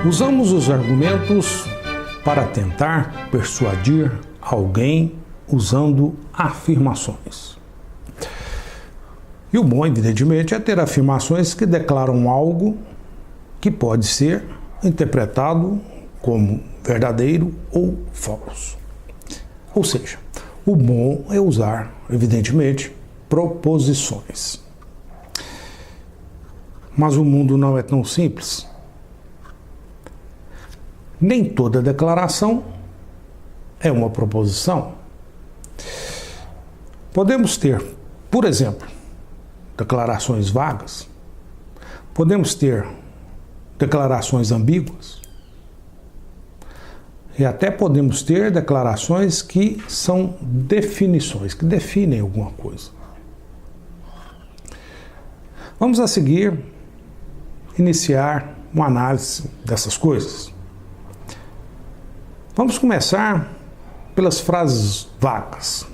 Usamos os argumentos para tentar persuadir alguém usando afirmações. E o bom, evidentemente, é ter afirmações que declaram algo que pode ser interpretado como verdadeiro ou falso. Ou seja, o bom é usar, evidentemente, proposições. Mas o mundo não é tão simples. Nem toda declaração é uma proposição. Podemos ter, por exemplo, declarações vagas. Podemos ter declarações ambíguas. E até podemos ter declarações que são definições, que definem alguma coisa. Vamos a seguir iniciar uma análise dessas coisas. Vamos começar pelas frases vagas.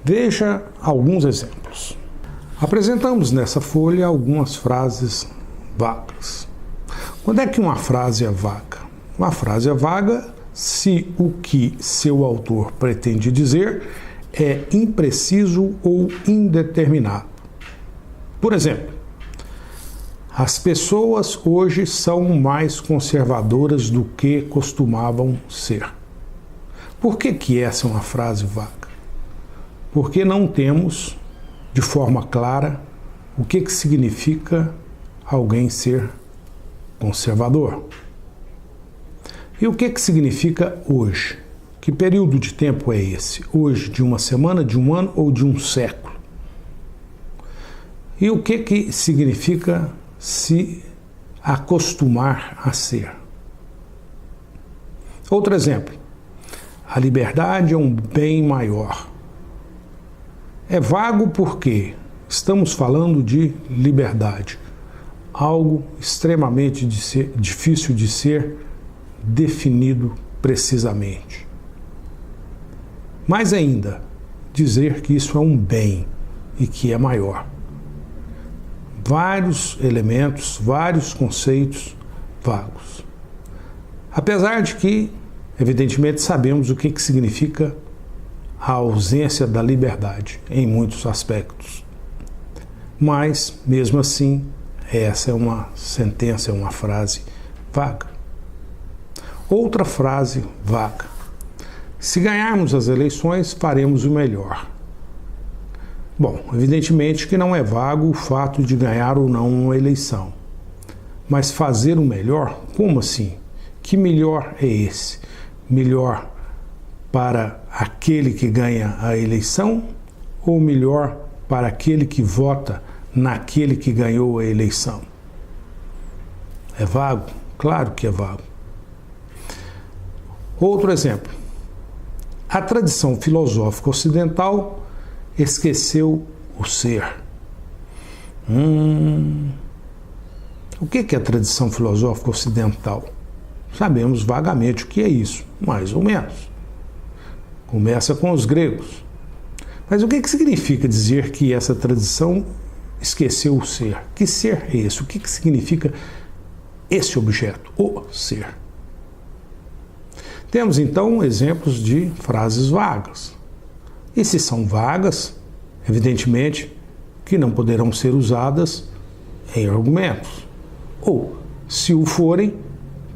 Veja alguns exemplos. Apresentamos nessa folha algumas frases vagas. Quando é que uma frase é vaga? Uma frase é vaga se o que seu autor pretende dizer é impreciso ou indeterminado. Por exemplo, as pessoas hoje são mais conservadoras do que costumavam ser. Por que essa é uma frase vaga? Porque não temos, de forma clara, o que significa alguém ser conservador. E o que significa hoje? Que período de tempo é esse? Hoje, de uma semana, de um ano ou de um século? E o que significa se acostumar a ser? Outro exemplo. A liberdade é um bem maior. É vago porque estamos falando de liberdade, algo extremamente difícil de ser definido precisamente. Mais ainda, dizer que isso é um bem e que é maior. Vários elementos, vários conceitos vagos. Apesar de que, evidentemente, sabemos o que significa a ausência da liberdade em muitos aspectos. Mas, mesmo assim, essa é uma sentença, é uma frase vaga. Outra frase vaga. Se ganharmos as eleições, faremos o melhor. Bom, evidentemente que não é vago o fato de ganhar ou não uma eleição. Mas fazer o melhor? Como assim? Que melhor é esse? Melhor para aquele que ganha a eleição ou melhor para aquele que vota naquele que ganhou a eleição? É vago? Claro que é vago. Outro exemplo. A tradição filosófica ocidental esqueceu o ser. O que é a tradição filosófica ocidental? Sabemos vagamente o que é isso, mais ou menos. Começa com os gregos. Mas o que significa dizer que essa tradição esqueceu o ser? Que ser é esse? O que significa esse objeto, o ser? Temos então exemplos de frases vagas. E se são vagas, evidentemente que não poderão ser usadas em argumentos. Ou, se o forem,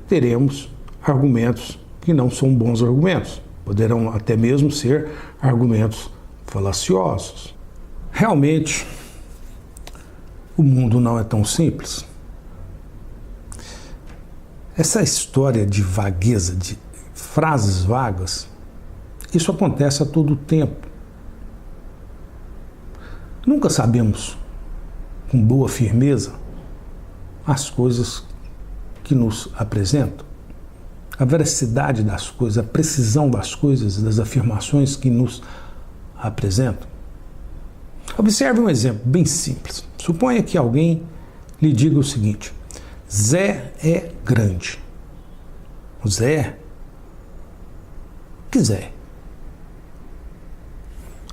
teremos argumentos que não são bons argumentos. Poderão até mesmo ser argumentos falaciosos. Realmente, o mundo não é tão simples. Essa história de vagueza, de frases vagas, isso acontece a todo tempo. Nunca sabemos com boa firmeza as coisas que nos apresentam, a veracidade das coisas, a precisão das coisas, das afirmações que nos apresentam. Observe um exemplo bem simples. Suponha que alguém lhe diga o seguinte: Zé é grande. O Zé? Que Zé?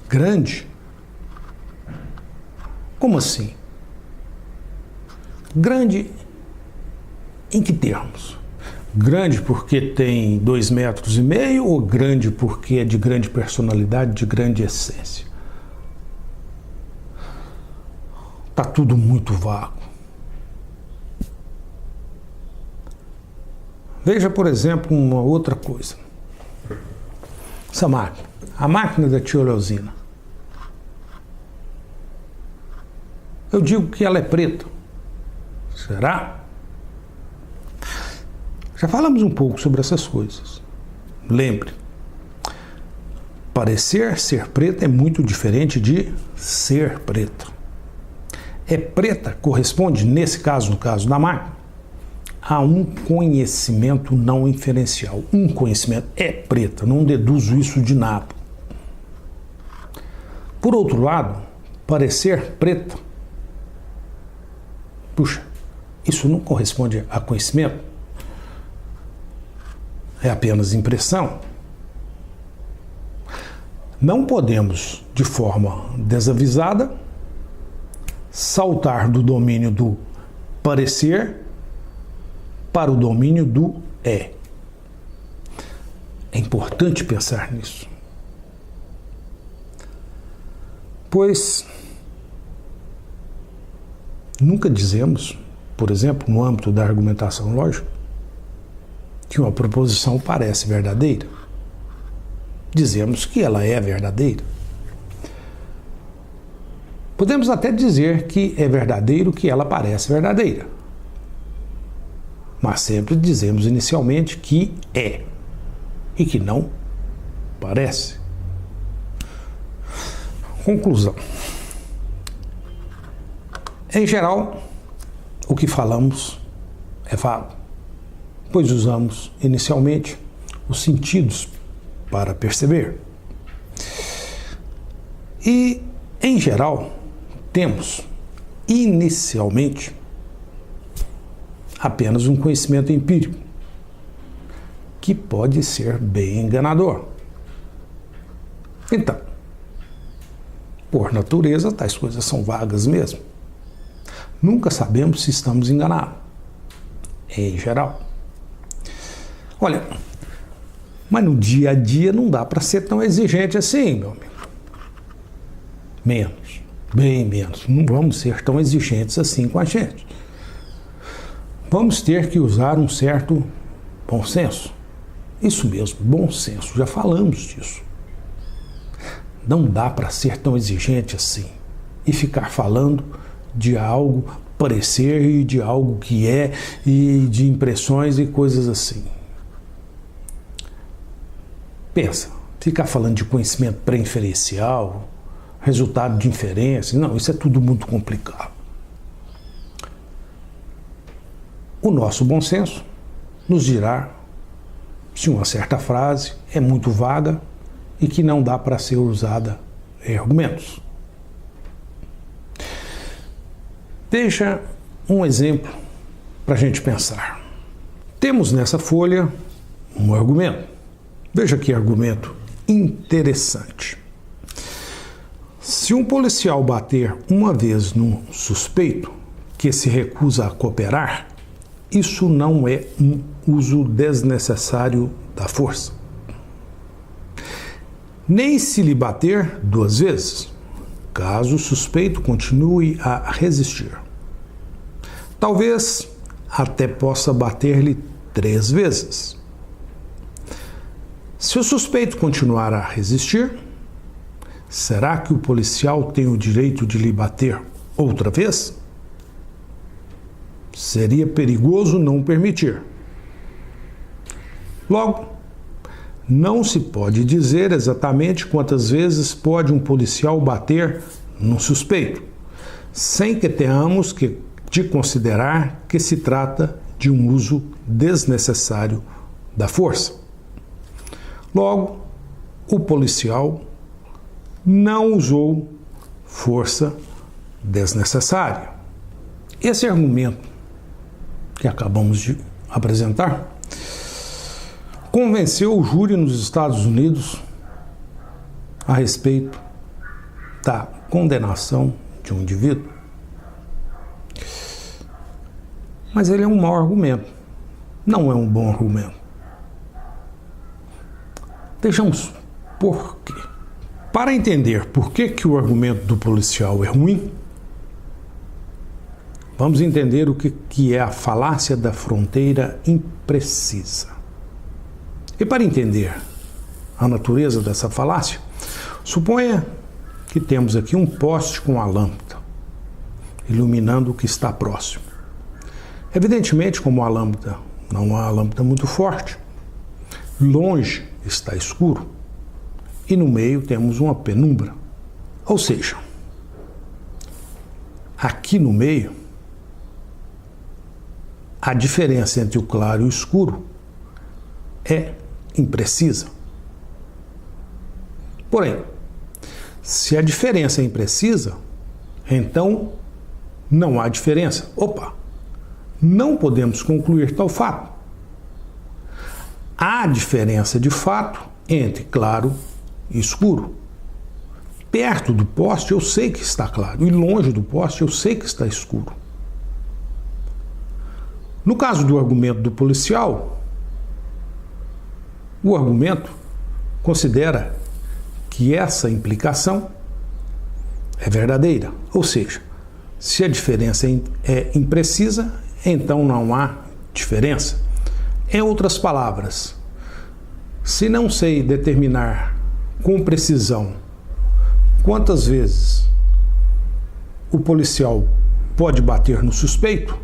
Grande? Como assim? Grande Em que termos? Grande porque tem 2,5 metros ou grande porque é de grande personalidade, de grande essência? Está tudo muito vago. Veja, por exemplo, uma outra coisa. Essa máquina, a máquina da tireosina. Eu digo que ela é preta. Será? Já falamos um pouco sobre essas coisas. Lembre, parecer ser preta é muito diferente de ser preta. É preta corresponde, nesse caso, no caso da máquina, a um conhecimento não inferencial. Um conhecimento é preta, não deduzo isso de nada. Por outro lado, parecer preta, puxa, isso não corresponde a conhecimento? É apenas impressão. Não podemos, de forma desavisada, saltar do domínio do parecer para o domínio do é. É importante pensar nisso. Pois nunca dizemos, por exemplo, no âmbito da argumentação lógica, que uma proposição parece verdadeira. Dizemos que ela é verdadeira. Podemos até dizer que é verdadeiro que ela parece verdadeira. Mas sempre dizemos inicialmente que é e que não parece. Conclusão. Em geral, o que falamos é vago, pois usamos inicialmente os sentidos para perceber. E, em geral, temos inicialmente apenas um conhecimento empírico, que pode ser bem enganador. Então, por natureza, tais coisas são vagas mesmo. Nunca sabemos se estamos enganados, em geral. Olha, mas no dia a dia não dá para ser tão exigente assim, meu amigo. Menos, bem menos. Não vamos ser tão exigentes assim com a gente. Vamos ter que usar um certo bom senso. Isso mesmo, bom senso. Já falamos disso. Não dá para ser tão exigente assim e ficar falando de algo parecer e de algo que é e de impressões e coisas assim. Pensa, ficar falando de conhecimento pré-inferencial, resultado de inferência, não, isso é tudo muito complicado. O nosso bom senso nos dirá se uma certa frase é muito vaga e que não dá para ser usada em argumentos. Veja um exemplo para a gente pensar. Temos nessa folha um argumento. Veja que argumento interessante. Se um policial bater uma vez num suspeito que se recusa a cooperar, isso não é um uso desnecessário da força. Nem se lhe bater 2 vezes, caso o suspeito continue a resistir. Talvez até possa bater-lhe 3 vezes. Se o suspeito continuar a resistir, será que o policial tem o direito de lhe bater outra vez? Seria perigoso não permitir. Logo, não se pode dizer exatamente quantas vezes pode um policial bater num suspeito, sem que tenhamos de considerar que se trata de um uso desnecessário da força. Logo, o policial não usou força desnecessária. Esse argumento que acabamos de apresentar convenceu o júri nos Estados Unidos a respeito da condenação de um indivíduo. Mas ele é um mau argumento. não é um bom argumento. Vejamos por quê. Para entender por que o argumento do policial é ruim, vamos entender o que é a falácia da fronteira imprecisa. E para entender a natureza dessa falácia, suponha que temos aqui um poste com a lâmpada, iluminando o que está próximo. Evidentemente, como a lâmpada não é uma lâmpada muito forte, longe está escuro e no meio temos uma penumbra. Ou seja, aqui no meio, a diferença entre o claro e o escuro é imprecisa. Porém, se a diferença é imprecisa, então não há diferença. Não podemos concluir tal fato. Há diferença de fato entre claro e escuro. Perto do poste eu sei que está claro e longe do poste eu sei que está escuro. No caso do argumento do policial, o argumento considera que essa implicação é verdadeira, ou seja, se a diferença é imprecisa, então não há diferença. Em outras palavras, se não sei determinar com precisão quantas vezes o policial pode bater no suspeito,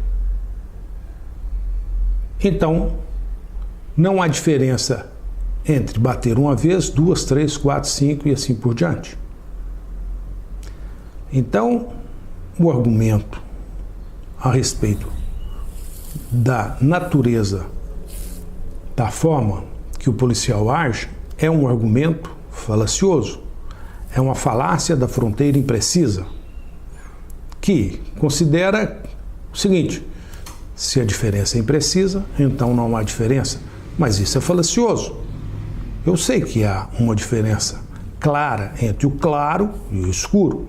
então não há diferença entre bater uma vez, 2, 3, 4, 5 e assim por diante. Então, o argumento a respeito da natureza da forma que o policial age é um argumento falacioso, é uma falácia da fronteira imprecisa, que considera o seguinte: se a diferença é imprecisa, então não há diferença. Mas isso é falacioso. Eu sei que há uma diferença clara entre o claro e o escuro,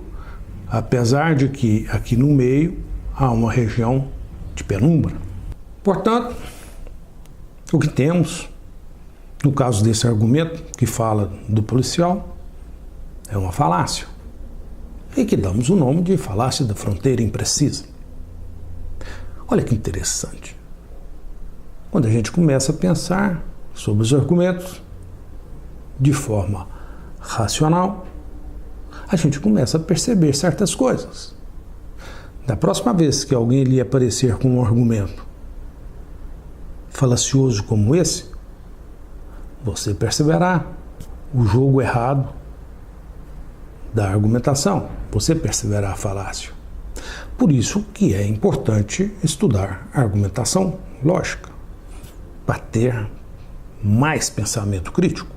apesar de que aqui no meio há uma região de penumbra. Portanto, o que temos, no caso desse argumento que fala do policial, é uma falácia, e que damos o nome de falácia da fronteira imprecisa. Olha que interessante. Quando a gente começa a pensar sobre os argumentos de forma racional, a gente começa a perceber certas coisas. Da próxima vez que alguém lhe aparecer com um argumento falacioso como esse, você perceberá o jogo errado da argumentação. Você perceberá a falácia. Por isso que é importante estudar argumentação lógica, para ter mais pensamento crítico.